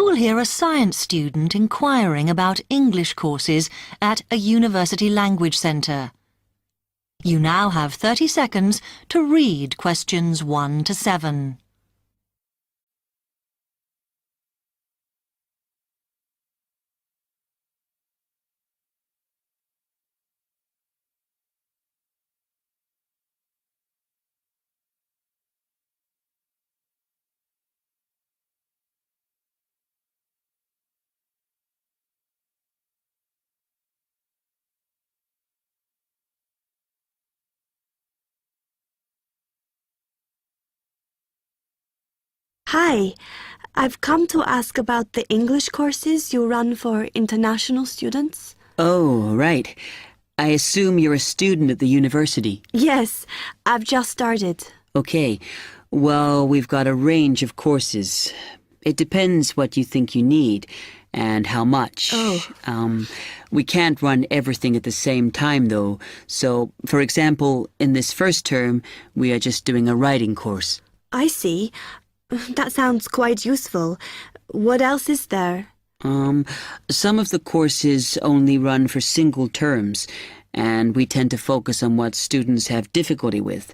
will hear a science student inquiring about English courses at a university language centre. You now have 30 seconds to read questions 1 to 7. Hi, I've come to ask about the English courses you run for international students. Oh, right. I assume you're a student at the university. Yes, I've just started. Okay. Well, we've got a range of courses. It depends what you think you need and how much. Oh. We can't run everything at the same time, though. So, for example, in this first term, we are just doing a writing course. I see. That sounds quite useful. What else is there? Some of the courses only run for single terms, and we tend to focus on what students have difficulty with.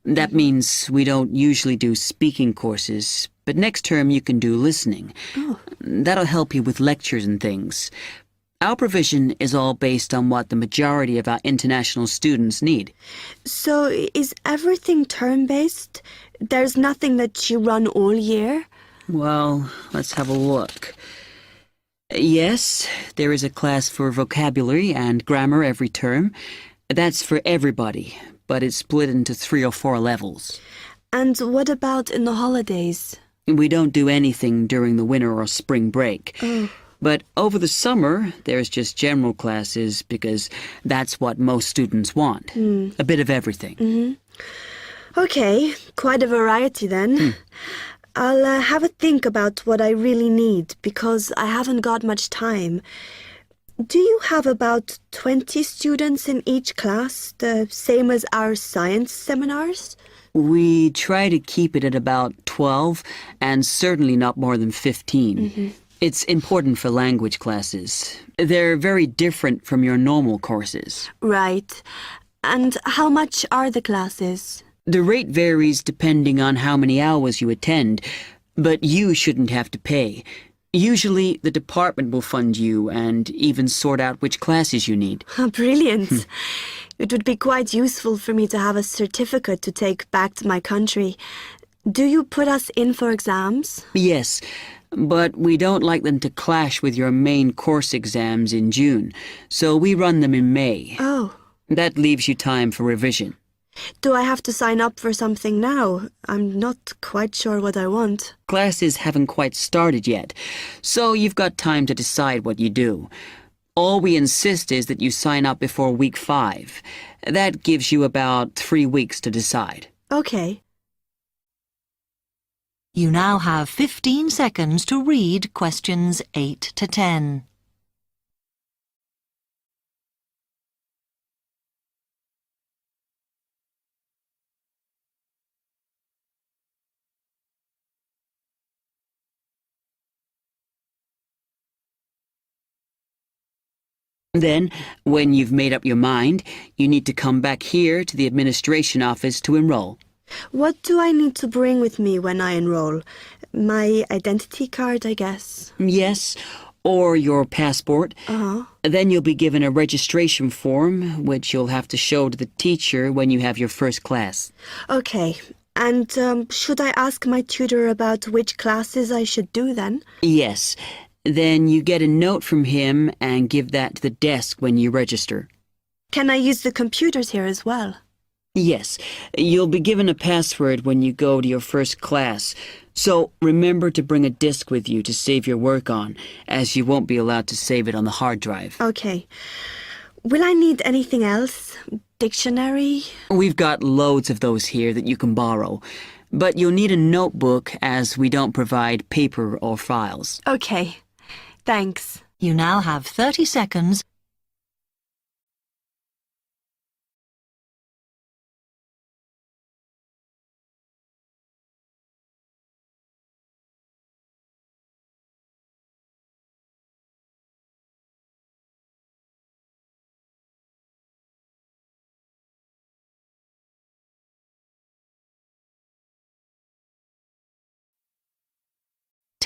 That means we don't usually do speaking courses, but next term you can do listening. Oh. That'll help you with lectures and things. Our provision is all based on what the majority of our international students need. So is everything term-based? There's nothing that you run all year? Well, let's have a look. Yes, there is a class for vocabulary and grammar every term. That's for everybody, but it's split into 3 or 4 levels. And what about in the holidays? We don't do anything during the winter or spring break. Oh. But over the summer, there's just general classes because that's what most students want. A bit of everything. Okay, quite a variety then. I'll have a think about what I really need because I haven't got much time. Do you have about 20 students in each class, the same as our science seminars? We try to keep it at about 12 and certainly not more than 15. It's important for language classes. They're very different from your normal courses. Right. And how much are the classes? The rate varies depending on how many hours you attend, but you shouldn't have to pay. Usually, the department will fund you and even sort out which classes you need. Brilliant. It would be quite useful for me to have a certificate to take back to my country. Do you put us in for exams? Yes, but we don't like them to clash with your main course exams in June, so we run them in May. Oh. That leaves you time for revision. Do I have to sign up for something now? I'm not quite sure what I want. Classes haven't quite started yet, so you've got time to decide what you do. All we insist is that you sign up before week 5. That gives you about 3 weeks to decide. Okay. You now have 15 seconds to read questions 8 to 10. Then, when you've made up your mind, you need to come back here to the administration office to enroll. What do I need to bring with me when I enroll? My identity card, I guess. Yes, or your passport. Uh-huh. Then you'll be given a registration form, which you'll have to show to the teacher when you have your first class. Okay. And should I ask my tutor about which classes I should do then? Yes. Then you get a note from him and give that to the desk when you register. Can I use the computers here as well? Yes. You'll be given a password when you go to your first class. So remember to bring a disk with you to save your work on, as you won't be allowed to save it on the hard drive. Okay. Will I need anything else? Dictionary? We've got loads of those here that you can borrow. But you'll need a notebook as we don't provide paper or files. Okay. Thanks. You now have 30 seconds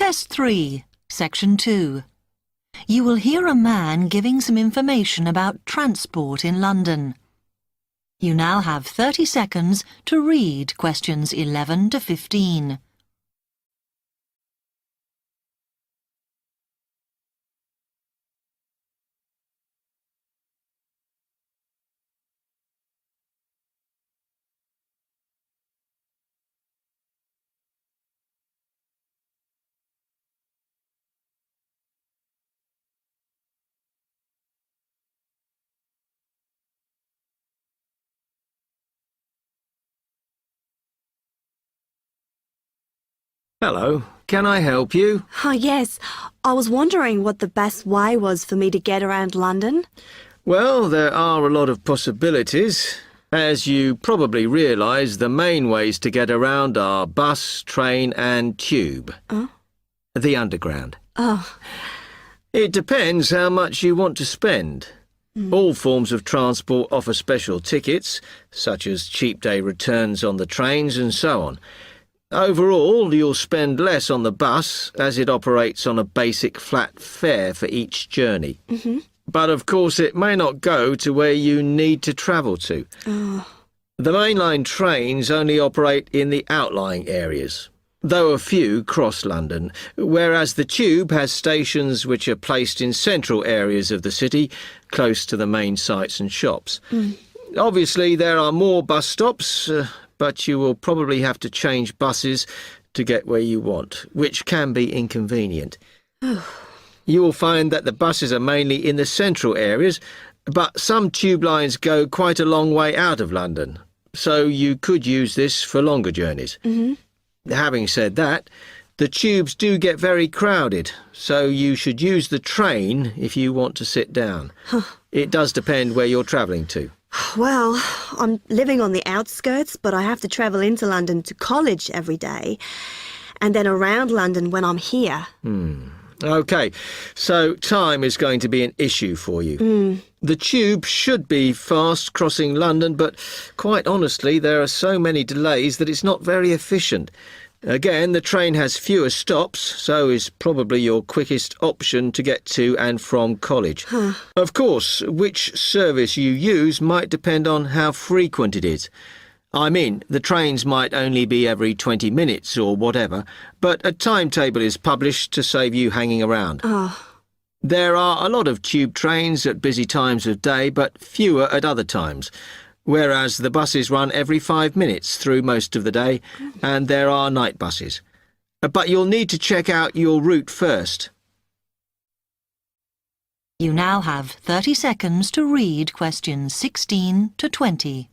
Test 3, Section 2. You will hear a man giving some information about transport in London. You now have 30 seconds to read questions 11 to 15. Hello, can I help you? Oh, yes. I was wondering what the best way was for me to get around London. Well, there are a lot of possibilities. As you probably realise, the main ways to get around are bus, train and tube. Oh? The underground. Oh. It depends how much you want to spend. All forms of transport offer special tickets, such as cheap day returns on the trains and so on. Overall, you'll spend less on the bus, as it operates on a basic flat fare for each journey. But of course it may not go to where you need to travel to. The mainline trains only operate in the outlying areas, though a few cross London, whereas the tube has stations which are placed in central areas of the city, close to the main sites and shops. Obviously there are more bus stops, but you will probably have to change buses to get where you want, which can be inconvenient. You will find that the buses are mainly in the central areas, but some tube lines go quite a long way out of London, so you could use this for longer journeys. Having said that, the tubes do get very crowded, so you should use the train if you want to sit down. It does depend where you're travelling to. Well, I'm living on the outskirts, but I have to travel into London to college every day, and then around London when I'm here. OK, so time is going to be an issue for you. The tube should be fast crossing London, but quite honestly, there are so many delays that it's not very efficient. Again, the train has fewer stops, so is probably your quickest option to get to and from college. Of course, which service you use might depend on how frequent it is. I mean, the trains might only be every 20 minutes or whatever, but a timetable is published to save you hanging around. There are a lot of tube trains at busy times of day, but fewer at other times, whereas the buses run every 5 minutes through most of the day, and there are night buses. But you'll need to check out your route first. You now have 30 seconds to read questions 16 to 20.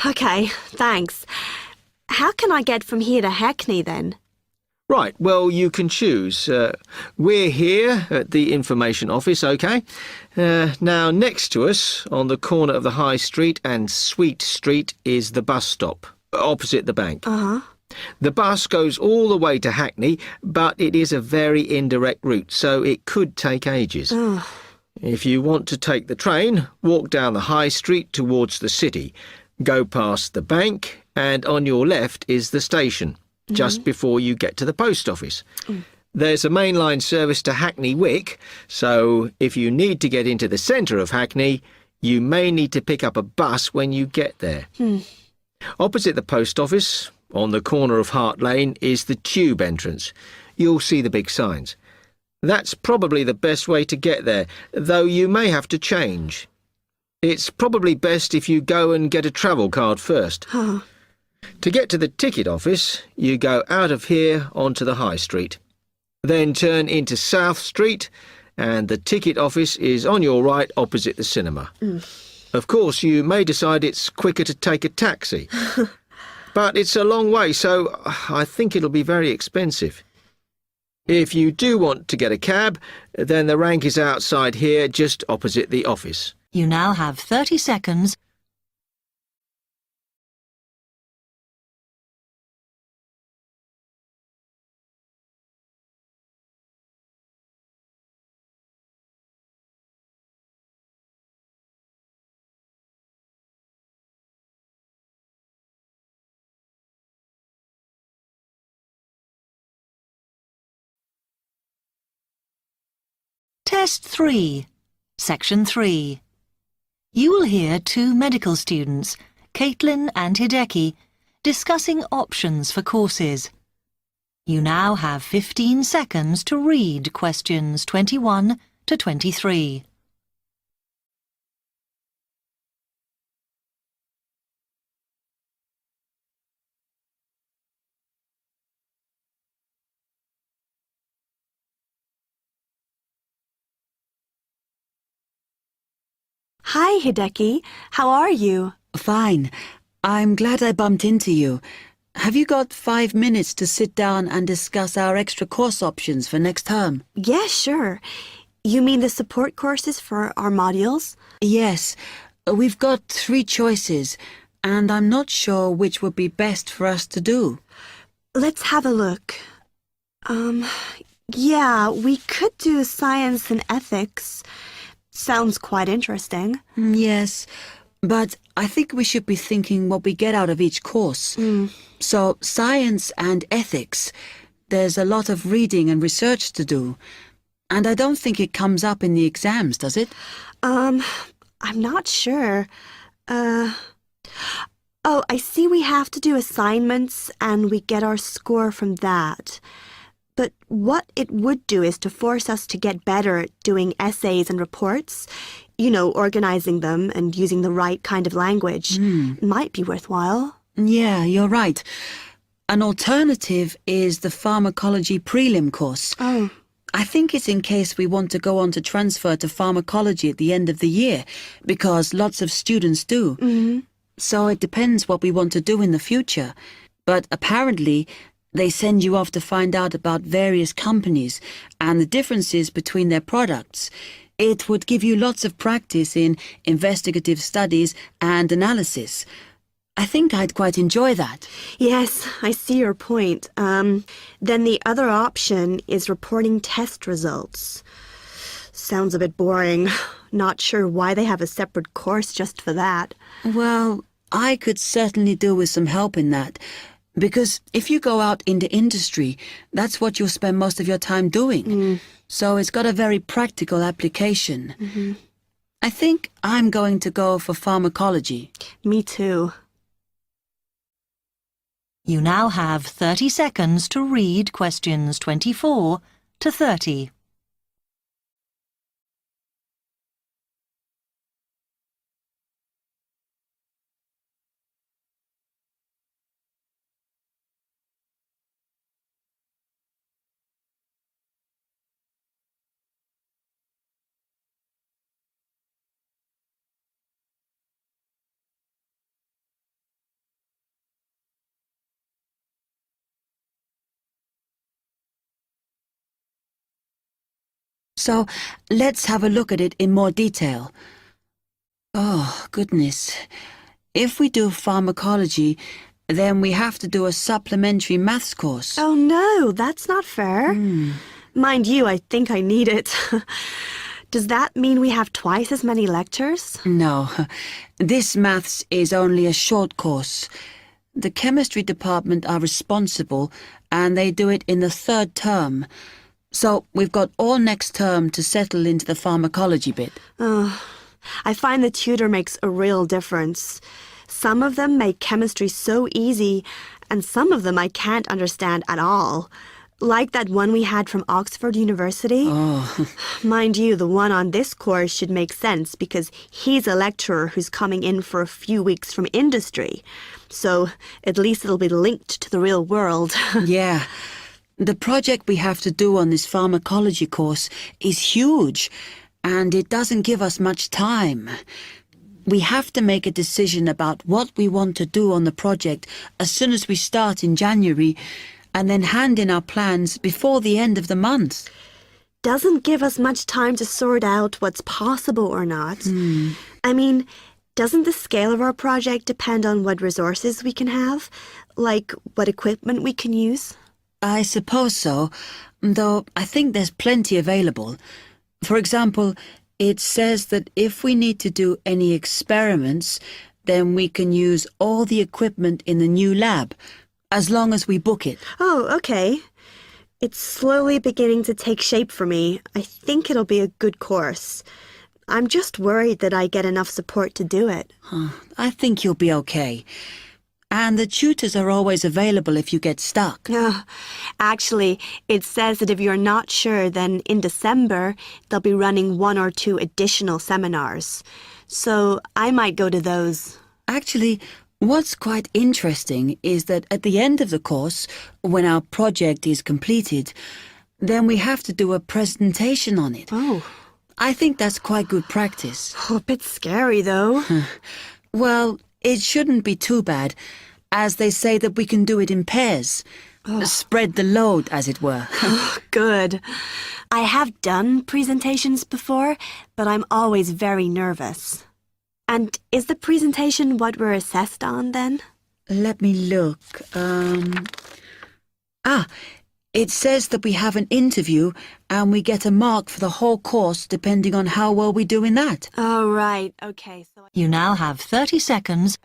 OK, thanks. How can I get from here to Hackney then? Right, well, you can choose. We're here at the information office, OK? Now, next to us, on the corner of the High Street and Sweet Street, is the bus stop, opposite the bank. The bus goes all the way to Hackney, but it is a very indirect route, so it could take ages. If you want to take the train, walk down the High Street towards the city. Go past the bank, and on your left is the station, just before you get to the post office. There's a mainline service to Hackney Wick, so if you need to get into the centre of Hackney, you may need to pick up a bus when you get there. Opposite the post office, on the corner of Hart Lane, is the tube entrance. You'll see the big signs. That's probably the best way to get there, though you may have to change. It's probably best if you go and get a travel card first. To get to the ticket office, you go out of here onto the High Street. Then turn into South Street, and the ticket office is on your right opposite the cinema. Of course, you may decide it's quicker to take a taxi. But it's a long way, so I think it'll be very expensive. If you do want to get a cab, then the rank is outside here, just opposite the office. You now have 30 seconds. Test 3, Section 3. You will hear two medical students, Caitlin and Hideki, discussing options for courses. You now have 15 seconds to read questions 21 to 23. Hi, Hideki. How are you? Fine. I'm glad I bumped into you. Have you got 5 minutes to sit down and discuss our extra course options for next term? Yeah, sure. You mean the support courses for our modules? Yes. We've got 3 choices, and I'm not sure which would be best for us to do. Let's have a look. Yeah, we could do science and ethics. Sounds quite interesting. Yes, but I think we should be thinking what we get out of each course. So, science and ethics, there's a lot of reading and research to do. And I don't think it comes up in the exams, does it? I'm not sure. Oh, I see we have to do assignments and we get our score from that. But what it would do is to force us to get better at doing essays and reports. You know, organizing them and using the right kind of language. Might be worthwhile. Yeah, you're right. An alternative is the pharmacology prelim course. Oh. I think it's in case we want to go on to transfer to pharmacology at the end of the year, because lots of students do. So it depends what we want to do in the future. But apparently, they send you off to find out about various companies and the differences between their products. It would give you lots of practice in investigative studies and analysis. I think I'd quite enjoy that. Yes, I see your point. Then the other option is reporting test results. Sounds a bit boring. Not sure why they have a separate course just for that. Well, I could certainly do with some help in that. Because if you go out into industry, that's what you'll spend most of your time doing. So it's got a very practical application. I think I'm going to go for pharmacology. Me too. You now have 30 seconds to read questions 24 to 30. So let's have a look at it in more detail. Oh, goodness. If we do pharmacology, then we have to do a supplementary maths course. Oh no, that's not fair. Mind you, I think I need it. Does that mean we have twice as many lectures? No, this maths is only a short course. The chemistry department are responsible, and they do it in the 3rd term. So we've got all next term to settle into the pharmacology bit. I find the tutor makes a real difference. Some of them make chemistry so easy, and some of them I can't understand at all. Like that one we had from Oxford University. Mind you, the one on this course should make sense because he's a lecturer who's coming in for a few weeks from industry. So at least it'll be linked to the real world. Yeah. The project we have to do on this pharmacology course is huge, and it doesn't give us much time. We have to make a decision about what we want to do on the project as soon as we start in January, and then hand in our plans before the end of the month. Doesn't give us much time to sort out what's possible or not. I mean, doesn't the scale of our project depend on what resources we can have? Like what equipment we can use? I suppose so, though I think there's plenty available. For example, it says that if we need to do any experiments, then we can use all the equipment in the new lab, as long as we book it. Oh, okay. It's slowly beginning to take shape for me. I think it'll be a good course. I'm just worried that I get enough support to do it. I think you'll be okay. And the tutors are always available if you get stuck. Actually, it says that if you're not sure, then in December, they'll be running 1 or 2 additional seminars. So I might go to those. Actually, what's quite interesting is that at the end of the course, when our project is completed, then we have to do a presentation on it. Oh. I think that's quite good practice. A bit scary, though. Well, it shouldn't be too bad, as they say that we can do it in pairs. Spread the load, as it were. Good. I have done presentations before, but I'm always very nervous. And is the presentation what we're assessed on, then? Let me look. It says that we have an interview and we get a mark for the whole course depending on how well we do in that. Oh, right. Okay. So You now have 30 seconds.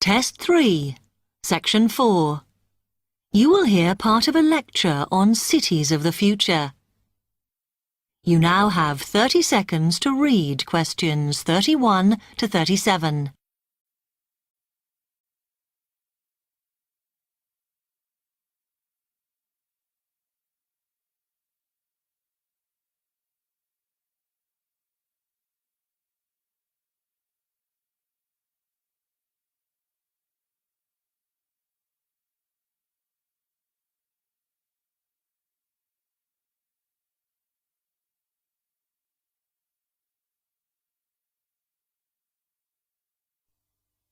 Test 3, Section 4. You will hear part of a lecture on cities of the future. You now have 30 seconds to read questions 31 to 37.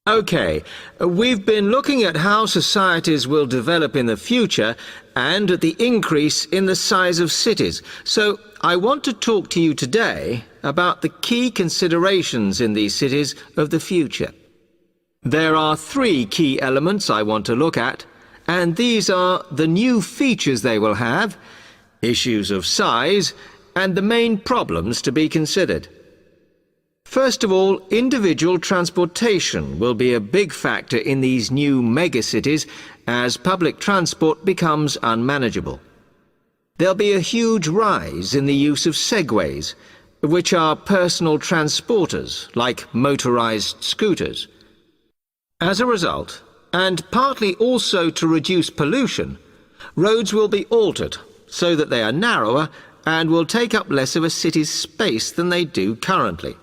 OK, we've been looking at how societies will develop in the future and at the increase in the size of cities. So I want to talk to you today about the key considerations in these cities of the future. There are 3 key elements I want to look at, and these are the new features they will have, issues of size, and the main problems to be considered. First of all, individual transportation will be a big factor in these new megacities as public transport becomes unmanageable. There'll be a huge rise in the use of segways, which are personal transporters like motorized scooters. As a result, and partly also to reduce pollution, roads will be altered so that they are narrower and will take up less of a city's space than they do currently.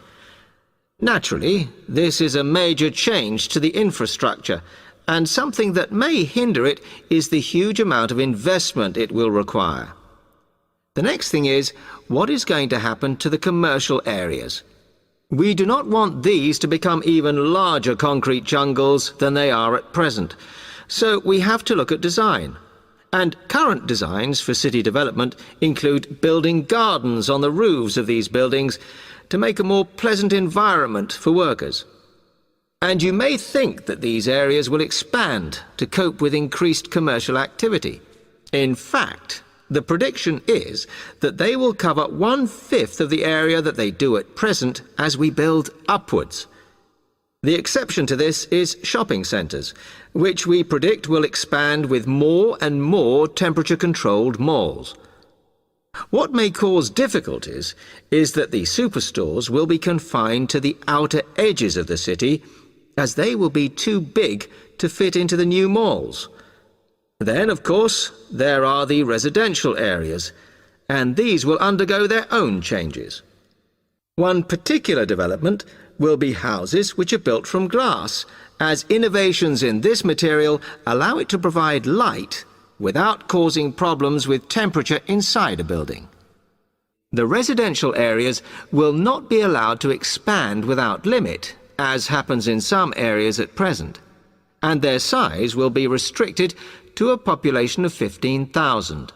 Naturally, this is a major change to the infrastructure, and something that may hinder it is the huge amount of investment it will require. The next thing is, what is going to happen to the commercial areas? We do not want these to become even larger concrete jungles than they are at present, so we have to look at design. And current designs for city development include building gardens on the roofs of these buildings to make a more pleasant environment for workers. And you may think that these areas will expand to cope with increased commercial activity. In fact, the prediction is that they will cover 1/5 of the area that they do at present as we build upwards. The exception to this is shopping centres, which we predict will expand with more and more temperature-controlled malls. What may cause difficulties is that the superstores will be confined to the outer edges of the city, as they will be too big to fit into the new malls. Then, of course, there are the residential areas. and these will undergo their own changes. One particular development will be houses which are built from glass, as innovations in this material allow it to provide light without causing problems with temperature inside a building. The residential areas will not be allowed to expand without limit, as happens in some areas at present, and their size will be restricted to a population of 15,000.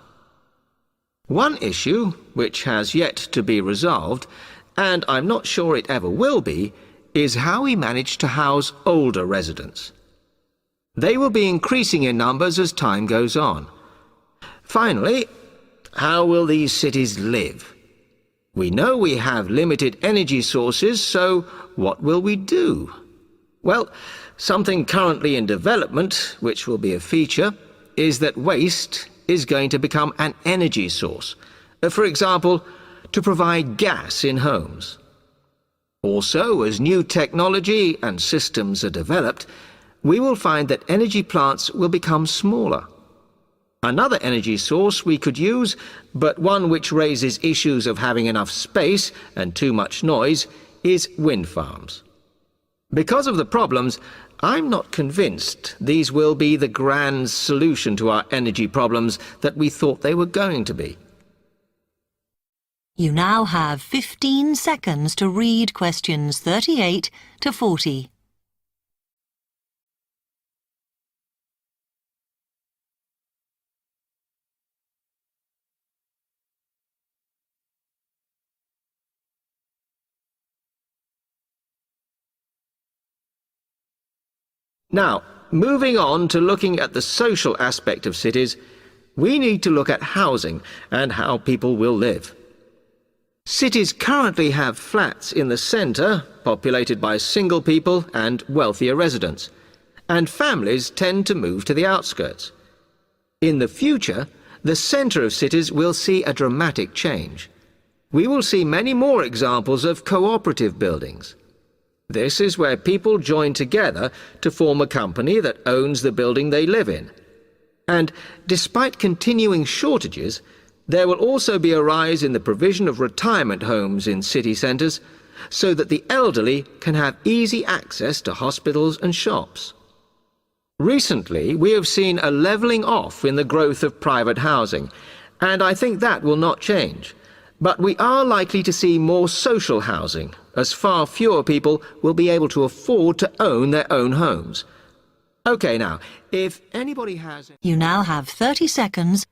One issue, which has yet to be resolved, and I'm not sure it ever will be, is how we manage to house older residents. They will be increasing in numbers as time goes on. Finally, how will these cities live? We know we have limited energy sources, so what will we do? Well, something currently in development, which will be a feature, is that waste is going to become an energy source. For example, to provide gas in homes. Also, as new technology and systems are developed, we will find that energy plants will become smaller. Another energy source we could use, but one which raises issues of having enough space and too much noise, is wind farms. Because of the problems, I'm not convinced these will be the grand solution to our energy problems that we thought they were going to be. You now have 15 seconds to read questions 38 to 40. Now, moving on to looking at the social aspect of cities, we need to look at housing and how people will live. Cities currently have flats in the centre, populated by single people and wealthier residents, and families tend to move to the outskirts. In the future, the centre of cities will see a dramatic change. We will see many more examples of cooperative buildings. This is where people join together to form a company that owns the building they live in. And despite continuing shortages, there will also be a rise in the provision of retirement homes in city centres, so that the elderly can have easy access to hospitals and shops. Recently, we have seen a levelling off in the growth of private housing, and I think that will not change. But we are likely to see more social housing, as far fewer people will be able to afford to own their own homes. OK, now, if anybody has... You now have 30 seconds